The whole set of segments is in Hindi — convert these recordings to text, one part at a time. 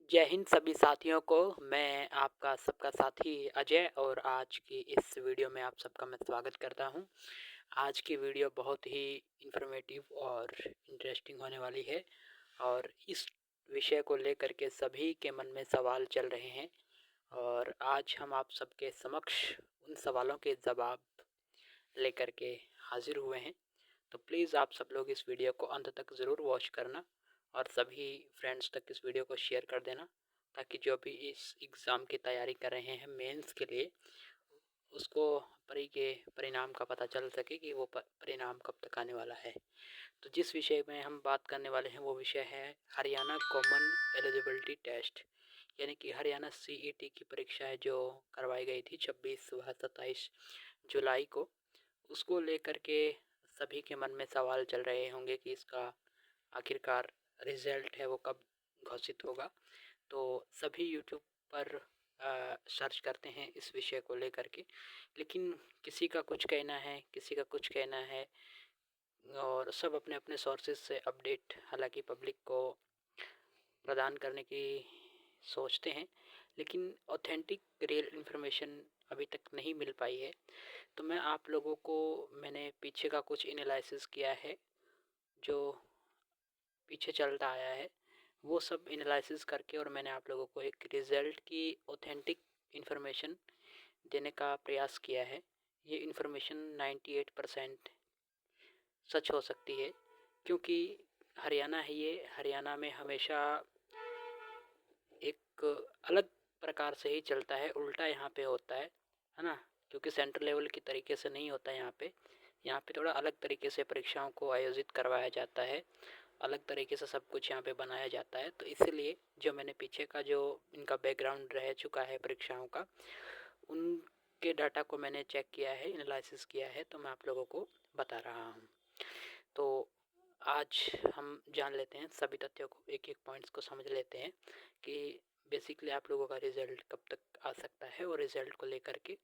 जय हिंद सभी साथियों को। मैं आपका सबका साथी अजय और आज की इस वीडियो में आप सबका मैं स्वागत करता हूं। आज की वीडियो बहुत ही इंफॉर्मेटिव और इंटरेस्टिंग होने वाली है और इस विषय को लेकर के सभी के मन में सवाल चल रहे हैं और आज हम आप सबके समक्ष उन सवालों के जवाब लेकर के हाजिर हुए हैं। तो प्लीज़ आप सब लोग इस वीडियो को अंत तक ज़रूर वॉच करना और सभी फ्रेंड्स तक इस वीडियो को शेयर कर देना ताकि जो भी इस एग्ज़ाम की तैयारी कर रहे हैं मेंस के लिए उसको परी के परिणाम का पता चल सके कि वो परिणाम कब तक आने वाला है। तो जिस विषय में हम बात करने वाले हैं वो विषय है हरियाणा कॉमन एलिजिबिलिटी टेस्ट, यानी कि हरियाणा सीईटी की परीक्षा है जो करवाई गई थी 26 व 27 जुलाई को। उसको लेकर के सभी के मन में सवाल चल रहे होंगे कि इसका आखिरकार रिजल्ट है वो कब घोषित होगा। तो सभी यूट्यूब पर सर्च करते हैं इस विषय को लेकर के, लेकिन किसी का कुछ कहना है, किसी का कुछ कहना है और सब अपने अपने सोर्सेज से अपडेट हालांकि पब्लिक को प्रदान करने की सोचते हैं, लेकिन ऑथेंटिक रियल इन्फॉर्मेशन अभी तक नहीं मिल पाई है। तो मैं आप लोगों को मैंने पीछे का कुछ एनालिसिस किया है जो पीछे चलता आया है, वो सब एनालिसिस करके और मैंने आप लोगों को एक रिज़ल्ट की ऑथेंटिक इन्फॉर्मेशन देने का प्रयास किया है। ये इन्फॉर्मेशन 98% सच हो सकती है क्योंकि हरियाणा है, ये हरियाणा में हमेशा एक अलग प्रकार से ही चलता है, उल्टा यहाँ पे होता है ना। क्योंकि सेंट्रल लेवल की तरीके से नहीं होता यहाँ पे थोड़ा अलग तरीके से परीक्षाओं को आयोजित करवाया जाता है, अलग तरीके से सब कुछ यहाँ पे बनाया जाता है। तो इसलिए जो मैंने पीछे का जो इनका बैकग्राउंड रह चुका है परीक्षाओं का, उनके डाटा को मैंने चेक किया है, एनालिसिस किया है, तो मैं आप लोगों को बता रहा हूँ। तो आज हम जान लेते हैं सभी तथ्यों को, एक एक पॉइंट्स को समझ लेते हैं कि बेसिकली आप लोगों का रिज़ल्ट कब तक आ सकता है और रिज़ल्ट को लेकर के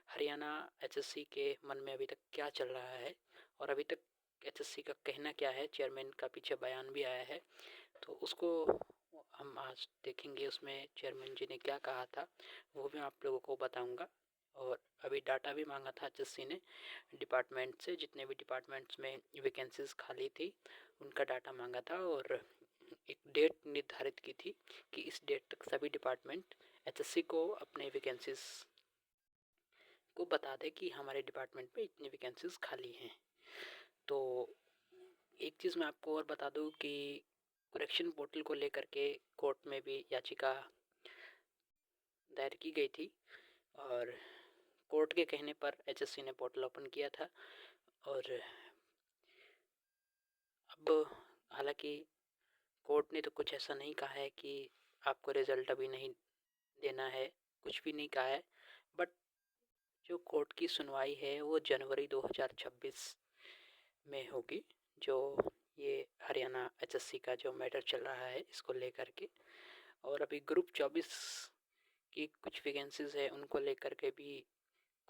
हरियाणा एचएससी के मन में अभी तक क्या चल रहा है और अभी तक एचएससी का कहना क्या है। चेयरमैन का पीछे बयान भी आया है तो उसको हम आज देखेंगे, उसमें चेयरमैन जी ने क्या कहा था वो मैं आप लोगों को बताऊंगा। और अभी डाटा भी मांगा था एचएससी ने डिपार्टमेंट से, जितने भी डिपार्टमेंट्स में वैकेंसीज खाली थी उनका डाटा मांगा था और एक डेट निर्धारित की थी कि इस डेट तक सभी डिपार्टमेंट एचएससी को अपने वैकेंसीज को बता दे कि हमारे डिपार्टमेंट में इतनी वैकेंसीज खाली हैं। तो एक चीज़ मैं आपको और बता दूं कि करेक्शन पोर्टल को लेकर के कोर्ट में भी याचिका दायर की गई थी और कोर्ट के कहने पर एचएससी ने पोर्टल ओपन किया था। और अब हालांकि कोर्ट ने तो कुछ ऐसा नहीं कहा है कि आपको रिज़ल्ट अभी नहीं देना है, कुछ भी नहीं कहा है। बट जो कोर्ट की सुनवाई है वो जनवरी 2026 में होगी, जो ये हरियाणा एचएससी का जो मैटर चल रहा है इसको लेकर के। और अभी ग्रुप 24 की कुछ वैकेंसीज है उनको लेकर के भी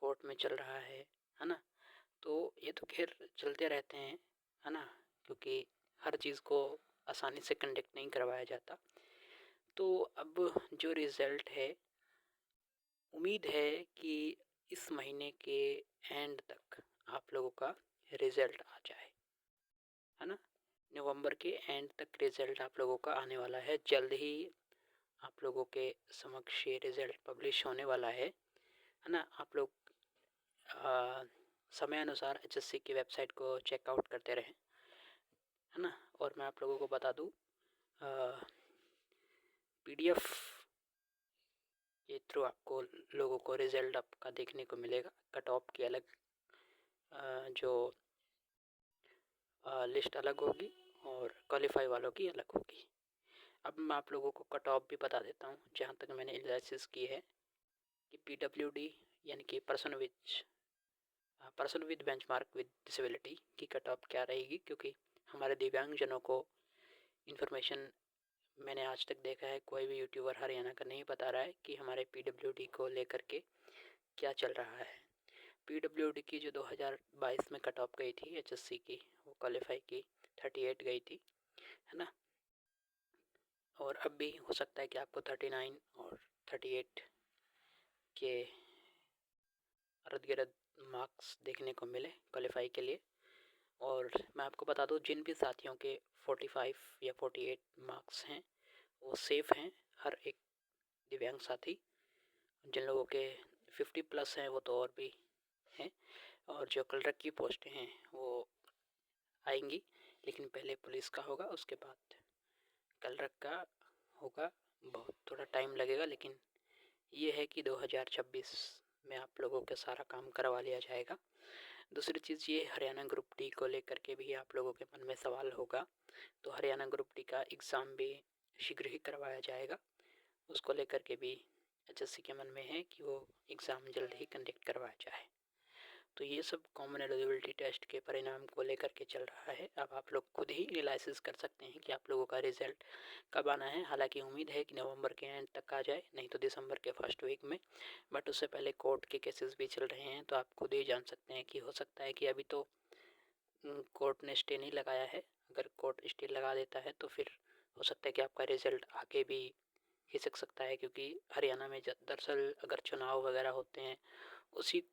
कोर्ट में चल रहा है ना। तो ये तो खैर चलते रहते हैं, है ना, क्योंकि हर चीज़ को आसानी से कंडक्ट नहीं करवाया जाता। तो अब जो रिज़ल्ट है, उम्मीद है कि इस महीने के एंड तक आप लोगों का रिज़ल्ट आ जाए, है ना। नवंबर के एंड तक रिज़ल्ट आप लोगों का आने वाला है, जल्द ही आप लोगों के समक्ष ये रिज़ल्ट पब्लिश होने वाला है ना। आप लोग समय अनुसार एचएससी की वेबसाइट को चेकआउट करते रहें, है ना। और मैं आप लोगों को बता दूँ पीडीएफ के थ्रू आपको लोगों को रिज़ल्ट आपका देखने को मिलेगा। कट ऑफ की अलग जो लिस्ट अलग होगी और क्वालिफाई वालों की अलग होगी। अब मैं आप लोगों को कट ऑफ भी बता देता हूँ जहाँ तक मैंने एनालिसिस की है कि पीडब्ल्यूडी यानी कि person with benchmark with disability की कट ऑफ क्या रहेगी, क्योंकि हमारे दिव्यांगजनों को इन्फॉर्मेशन मैंने आज तक देखा है कोई भी यूट्यूबर हरियाणा का नहीं बता रहा है कि हमारे पीडब्ल्यूडी को लेकर के क्या चल रहा है। पीडब्ल्यूडी की जो 2022 में कट ऑफ गई थी एचएससी की, वो क्वालिफाई की 38 गई थी, है ना। और अब भी हो सकता है कि आपको 39 और 38 के अर्ध गिर्द मार्क्स देखने को मिले क्वालिफाई के लिए। और मैं आपको बता दूं, जिन भी साथियों के 45 या 48 मार्क्स हैं वो सेफ़ हैं, हर एक दिव्यांग साथी। जिन लोगों के 50 प्लस हैं वो तो और भी हैं। और जो क्लर्क की पोस्टें हैं वो आएंगी, लेकिन पहले पुलिस का होगा, उसके बाद क्लर्क का होगा। बहुत थोड़ा टाइम लगेगा, लेकिन ये है कि 2026 में आप लोगों के सारा काम करवा लिया जाएगा। दूसरी चीज़ ये, हरियाणा ग्रुप डी को लेकर के भी आप लोगों के मन में सवाल होगा, तो हरियाणा ग्रुप डी का एग्ज़ाम भी शीघ्र ही करवाया जाएगा। उसको लेकर के भी एचएससी के मन में है कि वो एग्ज़ाम जल्द ही कंडक्ट करवाया जाए। तो ये सब कॉमन एलिजिबिलिटी टेस्ट के परिणाम को लेकर के चल रहा है। अब आप लोग खुद ही एनालिसिस कर सकते हैं कि आप लोगों का रिजल्ट कब आना है। हालांकि उम्मीद है कि नवंबर के एंड तक आ जाए, नहीं तो दिसंबर के फर्स्ट वीक में। बट उससे पहले कोर्ट के केसेस भी चल रहे हैं, तो आप खुद ही जान सकते हैं कि हो सकता है कि अभी तो कोर्ट ने स्टे नहीं लगाया है। अगर कोर्ट स्टे लगा देता है तो फिर हो सकता है कि आपका रिजल्ट आगे भी खिसक सकता है, क्योंकि हरियाणा में दरअसल अगर चुनाव वगैरह होते हैं उसी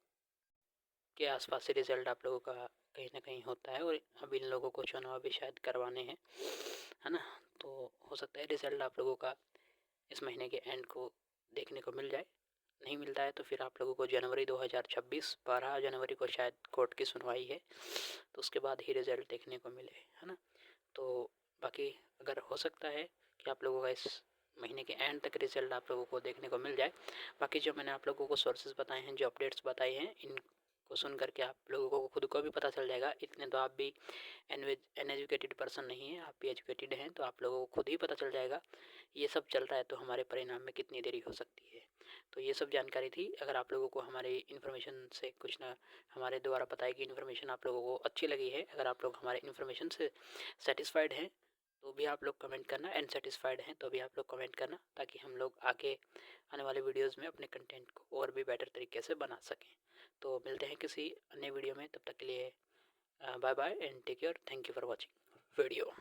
के आसपास से रिजल्ट आप लोगों का कहीं ना कहीं होता है। और अब इन लोगों को चुनाव भी शायद करवाने हैं, है ना। तो हो सकता है रिजल्ट आप लोगों का इस महीने के एंड को देखने को मिल जाए। नहीं मिलता है तो फिर आप लोगों को जनवरी 2026 12 जनवरी को शायद कोर्ट की सुनवाई है, तो उसके बाद ही रिजल्ट देखने को मिले, है ना। तो बाकी अगर हो सकता है कि आप लोगों का इस महीने के एंड तक रिजल्ट आप लोगों को देखने को मिल जाए। बाकी जो मैंने आप लोगों को सोर्सेज बताए हैं, जो अपडेट्स बताए हैं, इनको सुन करके आप लोगों को खुद को भी पता चल जाएगा। इतने तो आप भी अनएजुकेटेड पर्सन नहीं है, आप भी एजुकेटेड हैं, तो आप लोगों को खुद ही पता चल जाएगा ये सब चल रहा है तो हमारे परिणाम में कितनी देरी हो सकती है। तो ये सब जानकारी थी। अगर आप लोगों को हमारी इन्फॉर्मेशन से कुछ ना, हमारे द्वारा बताई गई इन्फॉर्मेशन आप लोगों को अच्छी लगी है, अगर आप लोग हमारे इन्फॉर्मेशन से सेटिस्फाइड हैं तो भी आप लोग कमेंट करना, अनसेटिस्फाइड हैं तो भी आप लोग कमेंट करना, ताकि हम लोग आगे आने वाले वीडियोस में अपने कंटेंट को और भी बेटर तरीके से बना सकें। तो मिलते हैं किसी अन्य वीडियो में, तब तक के लिए bye bye and take care. Thank you for watching video.